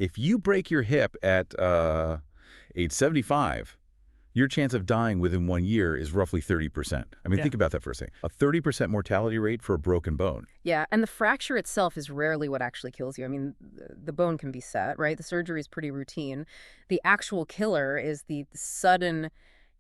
If you break your hip at age 75, your chance of dying within 1 year is roughly 30%. I mean, Yeah. think about that for a second. A 30% mortality rate for a broken bone. Yeah, and the fracture itself is rarely what actually kills you. I mean, the bone can be set, right? The surgery is pretty routine. The actual killer is the sudden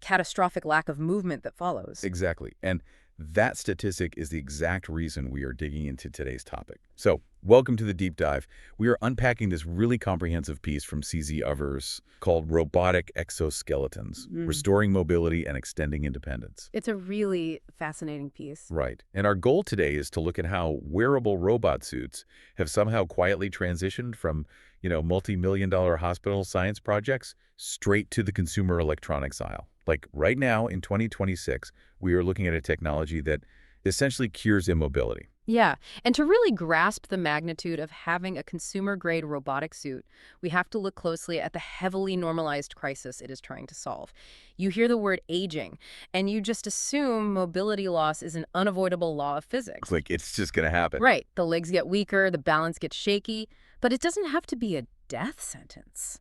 catastrophic lack of movement that follows. Exactly. And that statistic is the exact reason we are digging into today's topic. So, welcome to the deep dive. We are unpacking this really comprehensive piece from CZ Uvers called Robotic Exoskeletons, Restoring Mobility and Extending Independence. It's a really fascinating piece. Right. And our goal today is to look at how wearable robot suits have somehow quietly transitioned from, multi-million-dollar hospital science projects straight to the consumer electronics aisle. Like right now in 2026, we are looking at a technology that essentially cures immobility. Yeah, and to really grasp the magnitude of having a consumer-grade robotic suit, we have to look closely at the heavily normalized crisis it is trying to solve. You hear the word aging, and you just assume mobility loss is an unavoidable law of physics. Like it's just going to happen. Right, the legs get weaker, the balance gets shaky, but it doesn't have to be a death sentence.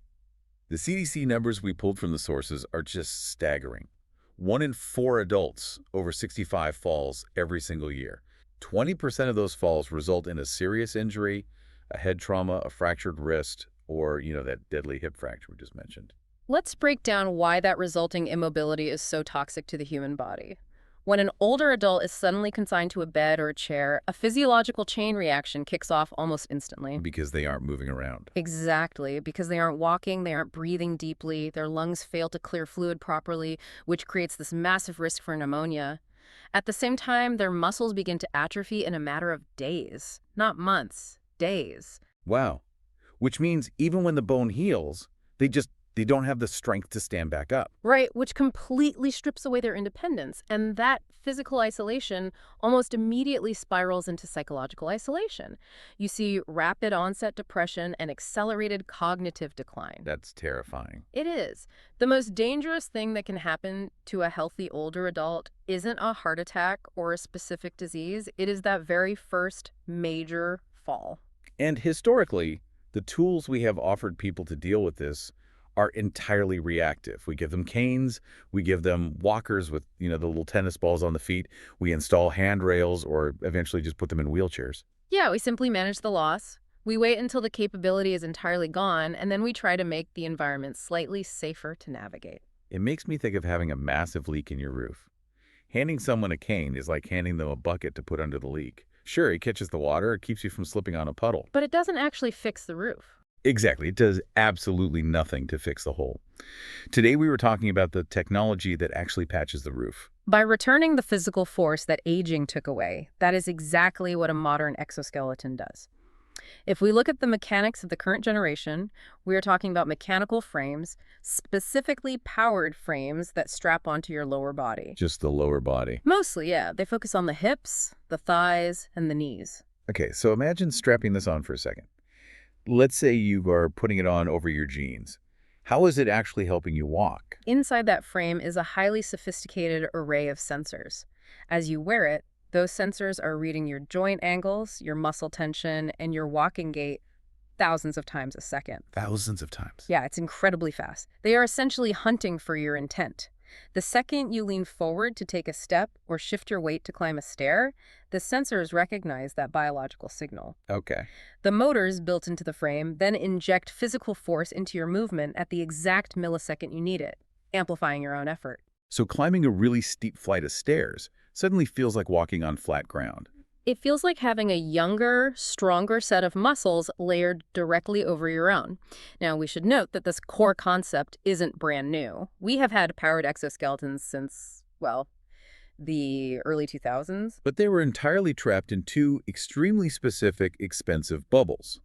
The CDC numbers we pulled from the sources are just staggering. 1 in 4 adults over 65 falls every single year. 20% of those falls result in a serious injury, a head trauma, a fractured wrist, or, that deadly hip fracture we just mentioned. Let's break down why that resulting immobility is so toxic to the human body. When an older adult is suddenly consigned to a bed or a chair, a physiological chain reaction kicks off almost instantly. Because they aren't moving around. Exactly, because they aren't walking, they aren't breathing deeply, their lungs fail to clear fluid properly, which creates this massive risk for pneumonia. At the same time, their muscles begin to atrophy in a matter of days, not months, days. Wow. Which means even when the bone heals, they don't have the strength to stand back up. Right, which completely strips away their independence. And that physical isolation almost immediately spirals into psychological isolation. You see rapid onset depression and accelerated cognitive decline. That's terrifying. It is. The most dangerous thing that can happen to a healthy older adult isn't a heart attack or a specific disease. It is that very first major fall. And historically, the tools we have offered people to deal with this are entirely reactive. We give them canes, we give them walkers with, the little tennis balls on the feet, we install handrails or eventually just put them in wheelchairs. Yeah, we simply manage the loss. We wait until the capability is entirely gone, and then we try to make the environment slightly safer to navigate. It makes me think of having a massive leak in your roof. Handing someone a cane is like handing them a bucket to put under the leak. Sure, it catches the water, it keeps you from slipping on a puddle. But it doesn't actually fix the roof. Exactly. It does absolutely nothing to fix the hole. Today we were talking about the technology that actually patches the roof. By returning the physical force that aging took away, that is exactly what a modern exoskeleton does. If we look at the mechanics of the current generation, we are talking about mechanical frames, specifically powered frames that strap onto your lower body. Just the lower body. Mostly, yeah. They focus on the hips, the thighs, and the knees. Okay, so imagine strapping this on for a second. Let's say you are putting it on over your jeans. How is it actually helping you walk? Inside that frame is a highly sophisticated array of sensors. As you wear it, those sensors are reading your joint angles, your muscle tension, and your walking gait thousands of times a second. Thousands of times. Yeah, it's incredibly fast. They are essentially hunting for your intent. The second you lean forward to take a step or shift your weight to climb a stair, the sensors recognize that biological signal. Okay. The motors built into the frame then inject physical force into your movement at the exact millisecond you need it, amplifying your own effort. So climbing a really steep flight of stairs suddenly feels like walking on flat ground. It feels like having a younger, stronger set of muscles layered directly over your own. Now, we should note that this core concept isn't brand new. We have had powered exoskeletons since, the early 2000s. But they were entirely trapped in two extremely specific, expensive bubbles.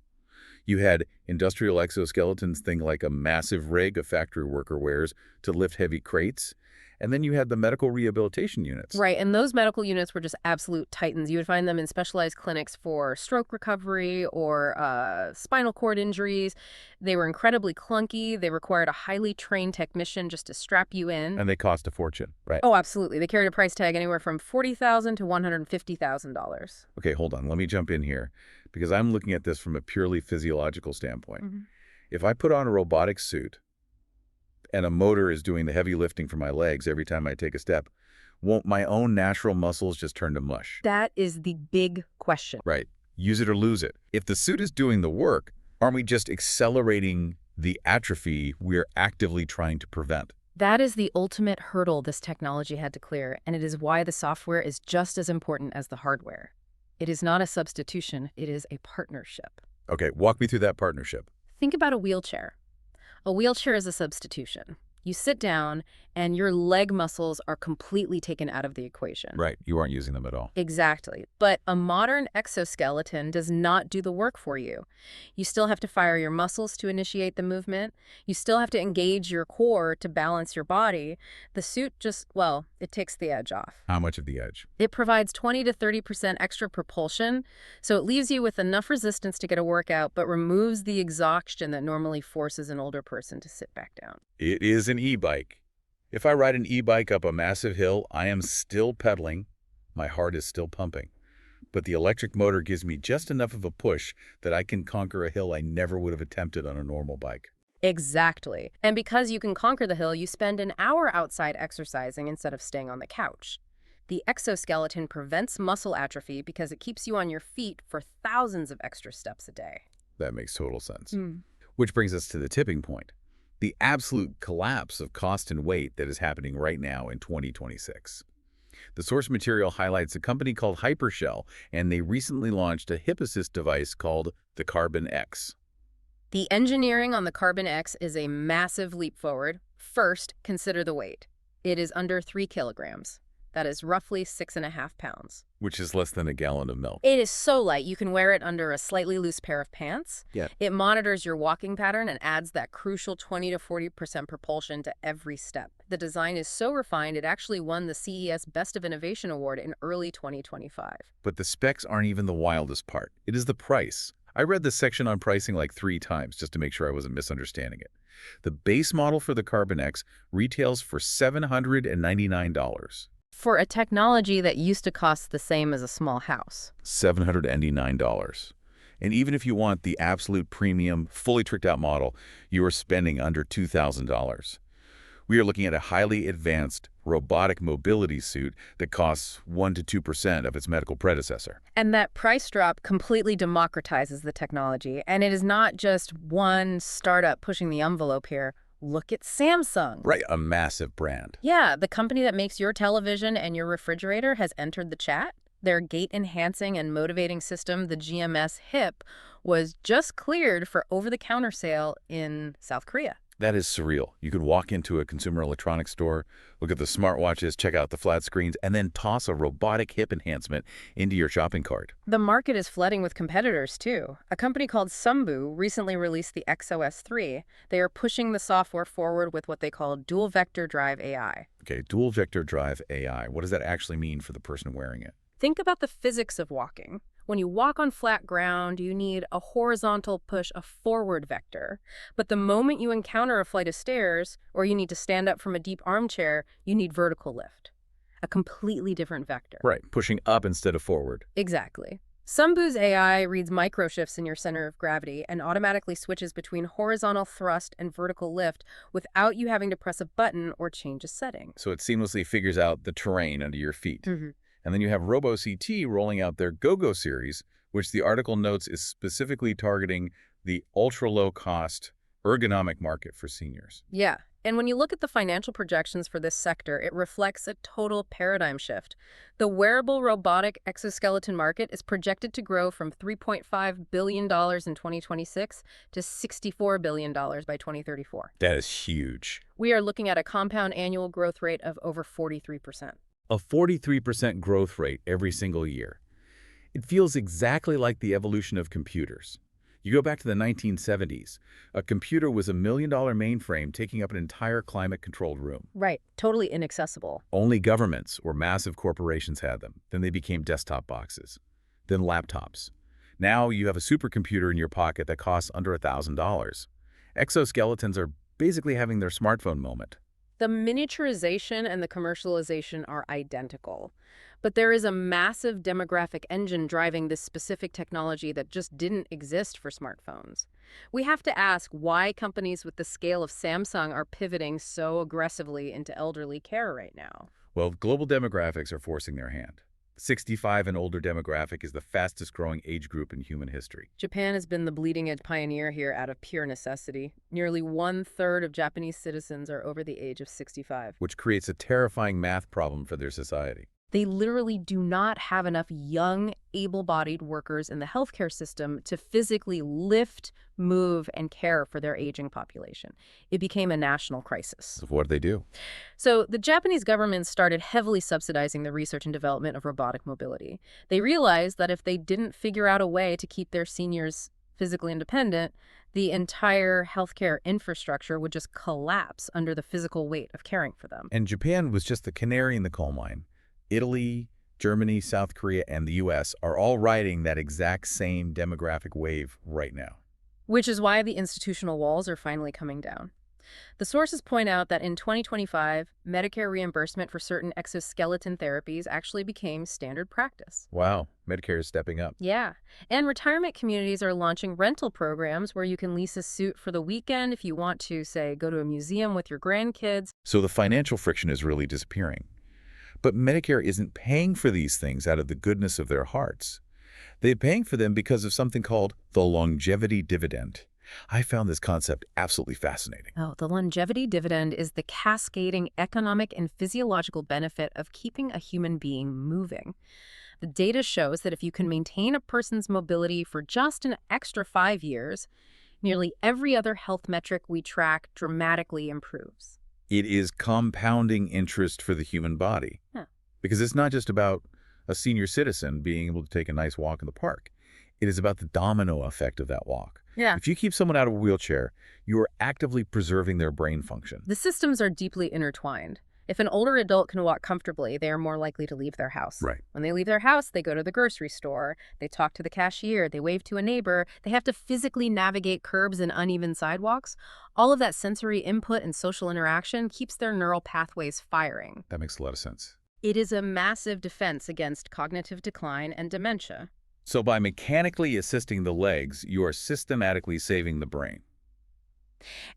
You had industrial exoskeletons, thing like a massive rig a factory worker wears to lift heavy crates. And then you had the medical rehabilitation units. Right, and those medical units were just absolute titans. You would find them in specialized clinics for stroke recovery or spinal cord injuries. They were incredibly clunky. They required a highly trained technician just to strap you in. And they cost a fortune, right? Oh, absolutely. They carried a price tag anywhere from $40,000 to $150,000. Okay, hold on. Let me jump in here because I'm looking at this from a purely physiological standpoint. If I put on a robotic suit and a motor is doing the heavy lifting for my legs every time I take a step, won't my own natural muscles just turn to mush? That is the big question. Right. Use it or lose it. If the suit is doing the work, aren't we just accelerating the atrophy we're actively trying to prevent? That is the ultimate hurdle this technology had to clear, and it is why the software is just as important as the hardware. It is not a substitution, it is a partnership. Okay, walk me through that partnership. Think about a wheelchair. A wheelchair is a substitution. You sit down, and your leg muscles are completely taken out of the equation. Right, you aren't using them at all. Exactly. But a modern exoskeleton does not do the work for you. You still have to fire your muscles to initiate the movement. You still have to engage your core to balance your body. The suit just, well, it takes the edge off. How much of the edge? It provides 20 to 30% extra propulsion, so it leaves you with enough resistance to get a workout, but removes the exhaustion that normally forces an older person to sit back down. It is an e-bike. If I ride an e-bike up a massive hill, I am still pedaling. My heart is still pumping. But the electric motor gives me just enough of a push that I can conquer a hill I never would have attempted on a normal bike. Exactly. And because you can conquer the hill, you spend an hour outside exercising instead of staying on the couch. The exoskeleton prevents muscle atrophy because it keeps you on your feet for thousands of extra steps a day. That makes total sense. Which brings us to the tipping point. The absolute collapse of cost and weight that is happening right now in 2026. The source material highlights a company called Hypershell, and they recently launched a hip assist device called the Carbon X. The engineering on the Carbon X is a massive leap forward. First, consider the weight. It is under 3 kilograms. That is roughly 6.5 pounds. Which is less than a gallon of milk. It is so light you can wear it under a slightly loose pair of pants. Yeah. It monitors your walking pattern and adds that crucial 20 to 40% propulsion to every step. The design is so refined it actually won the CES Best of Innovation Award in early 2025. But the specs aren't even the wildest part. It is the price. I read this section on pricing like 3 times just to make sure I wasn't misunderstanding it. The base model for the Carbon X retails for $799. For a technology that used to cost the same as a small house. $799. And even if you want the absolute premium, fully tricked out model, you are spending under $2,000. We are looking at a highly advanced robotic mobility suit that costs 1 to 2% of its medical predecessor. And that price drop completely democratizes the technology. And it is not just one startup pushing the envelope here. Look at Samsung. Right, a massive brand. Yeah, the company that makes your television and your refrigerator has entered the chat. Their gait-enhancing and motivating system, the GMS HIP, was just cleared for over-the-counter sale in South Korea. That is surreal. You could walk into a consumer electronics store, look at the smartwatches, check out the flat screens, and then toss a robotic hip enhancement into your shopping cart. The market is flooding with competitors, too. A company called Sumbu recently released the XOS3. They are pushing the software forward with what they call dual vector drive AI. Okay, dual vector drive AI. What does that actually mean for the person wearing it? Think about the physics of walking. When you walk on flat ground, you need a horizontal push, a forward vector. But the moment you encounter a flight of stairs, or you need to stand up from a deep armchair, you need vertical lift. A completely different vector. Right, pushing up instead of forward. Exactly. Sumbu's AI reads microshifts in your center of gravity and automatically switches between horizontal thrust and vertical lift without you having to press a button or change a setting. So it seamlessly figures out the terrain under your feet. Mm-hmm. And then you have RoboCT rolling out their GoGo series, which the article notes is specifically targeting the ultra-low-cost ergonomic market for seniors. Yeah, and when you look at the financial projections for this sector, it reflects a total paradigm shift. The wearable robotic exoskeleton market is projected to grow from $3.5 billion in 2026 to $64 billion by 2034. That is huge. We are looking at a compound annual growth rate of over 43%. A 43% growth rate every single year. It feels exactly like the evolution of computers. You go back to the 1970s, a computer was $1 million mainframe taking up an entire climate-controlled room. Right, totally inaccessible. Only governments or massive corporations had them. Then they became desktop boxes. Then laptops. Now you have a supercomputer in your pocket that costs under $1,000. Exoskeletons are basically having their smartphone moment. The miniaturization and the commercialization are identical. But there is a massive demographic engine driving this specific technology that just didn't exist for smartphones. We have to ask why companies with the scale of Samsung are pivoting so aggressively into elderly care right now. Well, global demographics are forcing their hand. 65 and older demographic is the fastest growing age group in human history. Japan has been the bleeding edge pioneer here out of pure necessity. Nearly one-third of Japanese citizens are over the age of 65. Which creates a terrifying math problem for their society. They literally do not have enough young, able-bodied workers in the healthcare system to physically lift, move, and care for their aging population. It became a national crisis. So what do they do? So the Japanese government started heavily subsidizing the research and development of robotic mobility. They realized that if they didn't figure out a way to keep their seniors physically independent, the entire healthcare infrastructure would just collapse under the physical weight of caring for them. And Japan was just the canary in the coal mine. Italy, Germany, South Korea, and the U.S. are all riding that exact same demographic wave right now. Which is why the institutional walls are finally coming down. The sources point out that in 2025, Medicare reimbursement for certain exoskeleton therapies actually became standard practice. Wow, Medicare is stepping up. Yeah, and retirement communities are launching rental programs where you can lease a suit for the weekend if you want to, say, go to a museum with your grandkids. So the financial friction is really disappearing. But Medicare isn't paying for these things out of the goodness of their hearts. They're paying for them because of something called the longevity dividend. I found this concept absolutely fascinating. Oh, the longevity dividend is the cascading economic and physiological benefit of keeping a human being moving. The data shows that if you can maintain a person's mobility for just an extra 5 years, nearly every other health metric we track dramatically improves. It is compounding interest for the human body. Huh. Because it's not just about a senior citizen being able to take a nice walk in the park. It is about the domino effect of that walk. Yeah. If you keep someone out of a wheelchair, you are actively preserving their brain function. The systems are deeply intertwined. If an older adult can walk comfortably, they are more likely to leave their house. Right. When they leave their house, they go to the grocery store, they talk to the cashier, they wave to a neighbor, they have to physically navigate curbs and uneven sidewalks. All of that sensory input and social interaction keeps their neural pathways firing. That makes a lot of sense. It is a massive defense against cognitive decline and dementia. So by mechanically assisting the legs, you are systematically saving the brain.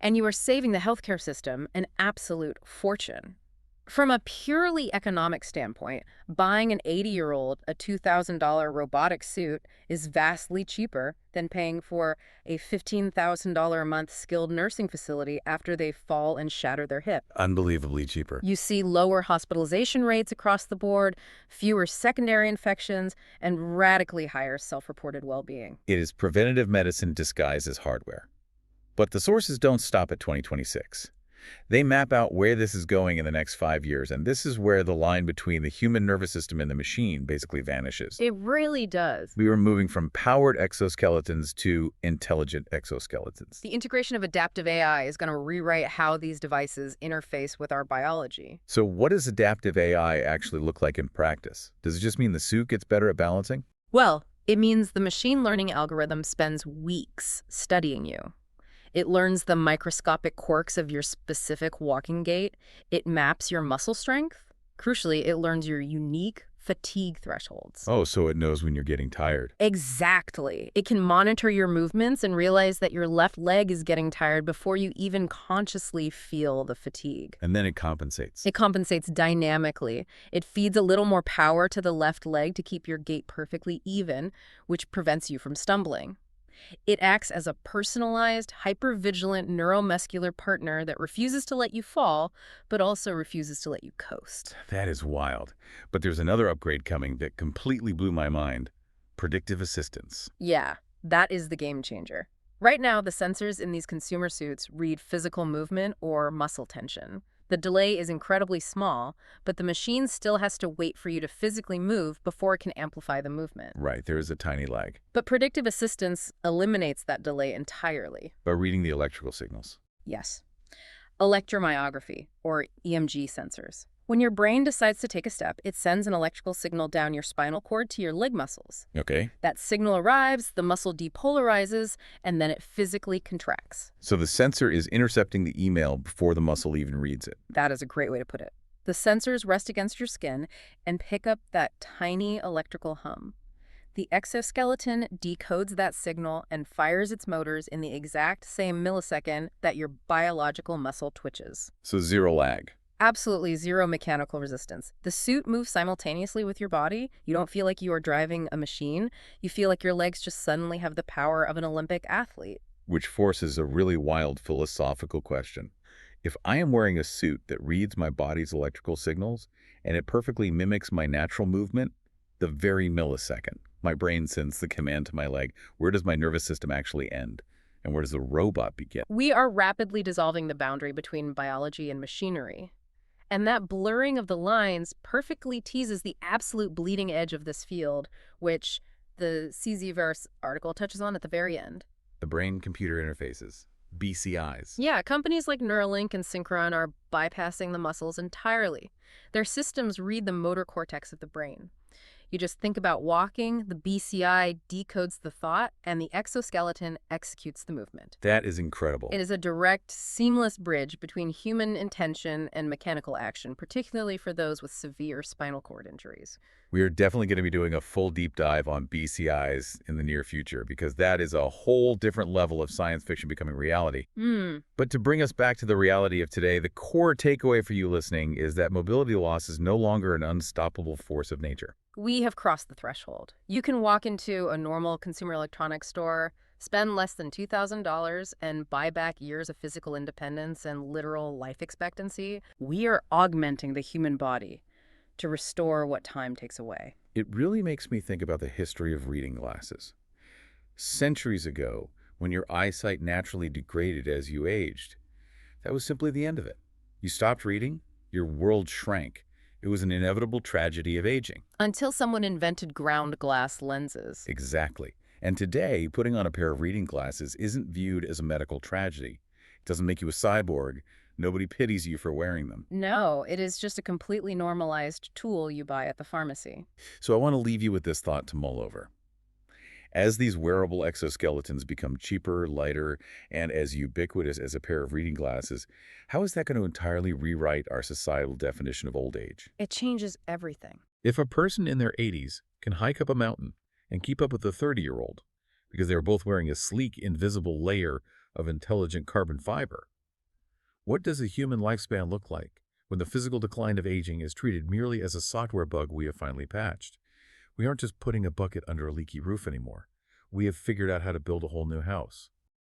And you are saving the healthcare system an absolute fortune. From a purely economic standpoint, buying an 80-year-old a $2,000 robotic suit is vastly cheaper than paying for a $15,000 a month skilled nursing facility after they fall and shatter their hip. Unbelievably cheaper. You see lower hospitalization rates across the board, fewer secondary infections, and radically higher self-reported well-being. It is preventative medicine disguised as hardware. But the sources don't stop at 2026. They map out where this is going in the next 5 years, and this is where the line between the human nervous system and the machine basically vanishes. It really does. We are moving from powered exoskeletons to intelligent exoskeletons. The integration of adaptive AI is going to rewrite how these devices interface with our biology. So what does adaptive AI actually look like in practice? Does it just mean the suit gets better at balancing? Well, it means the machine learning algorithm spends weeks studying you. It learns the microscopic quirks of your specific walking gait. It maps your muscle strength. Crucially, it learns your unique fatigue thresholds. Oh, so it knows when you're getting tired. Exactly. It can monitor your movements and realize that your left leg is getting tired before you even consciously feel the fatigue. And then it compensates. It compensates dynamically. It feeds a little more power to the left leg to keep your gait perfectly even, which prevents you from stumbling. It acts as a personalized, hypervigilant neuromuscular partner that refuses to let you fall, but also refuses to let you coast. That is wild. But there's another upgrade coming that completely blew my mind. Predictive assistance. Yeah, that is the game changer. Right now, the sensors in these consumer suits read physical movement or muscle tension. The delay is incredibly small, but the machine still has to wait for you to physically move before it can amplify the movement. Right, there is a tiny lag. But predictive assistance eliminates that delay entirely. By reading the electrical signals. Yes. Electromyography, or EMG sensors. When your brain decides to take a step, it sends an electrical signal down your spinal cord to your leg muscles. Okay. That signal arrives, the muscle depolarizes, and then it physically contracts. So the sensor is intercepting the email before the muscle even reads it. That is a great way to put it. The sensors rest against your skin and pick up that tiny electrical hum. The exoskeleton decodes that signal and fires its motors in the exact same millisecond that your biological muscle twitches. So zero lag. Absolutely zero mechanical resistance. The suit moves simultaneously with your body. You don't feel like you are driving a machine. You feel like your legs just suddenly have the power of an Olympic athlete. Which forces a really wild philosophical question. If I am wearing a suit that reads my body's electrical signals and it perfectly mimics my natural movement, the very millisecond, my brain sends the command to my leg, where does my nervous system actually end? And where does the robot begin? We are rapidly dissolving the boundary between biology and machinery. And that blurring of the lines perfectly teases the absolute bleeding edge of this field, which the CZ-verse article touches on at the very end. The brain-computer interfaces, BCIs. Yeah, companies like Neuralink and Synchron are bypassing the muscles entirely. Their systems read the motor cortex of the brain. You just think about walking, the BCI decodes the thought, and the exoskeleton executes the movement. That is incredible. It is a direct, seamless bridge between human intention and mechanical action, particularly for those with severe spinal cord injuries. We are definitely going to be doing a full deep dive on BCIs in the near future because that is a whole different level of science fiction becoming reality. But to bring us back to the reality of today, the core takeaway for you listening is that mobility loss is no longer an unstoppable force of nature. We have crossed the threshold. You can walk into a normal consumer electronics store, spend less than $2,000, and buy back years of physical independence and literal life expectancy. We are augmenting the human body to restore what time takes away. It really makes me think about the history of reading glasses. Centuries ago, when your eyesight naturally degraded as you aged, that was simply the end of it. You stopped reading, your world shrank. It was an inevitable tragedy of aging. Until someone invented ground glass lenses. Exactly. And today, putting on a pair of reading glasses isn't viewed as a medical tragedy. It doesn't make you a cyborg. Nobody pities you for wearing them. No, it is just a completely normalized tool you buy at the pharmacy. So I want to leave you with this thought to mull over. As these wearable exoskeletons become cheaper, lighter, and as ubiquitous as a pair of reading glasses, how is that going to entirely rewrite our societal definition of old age? It changes everything. If a person in their 80s can hike up a mountain and keep up with a 30-year-old because they're both wearing a sleek, invisible layer of intelligent carbon fiber, what does a human lifespan look like when the physical decline of aging is treated merely as a software bug we have finally patched? We aren't just putting a bucket under a leaky roof anymore. We have figured out how to build a whole new house.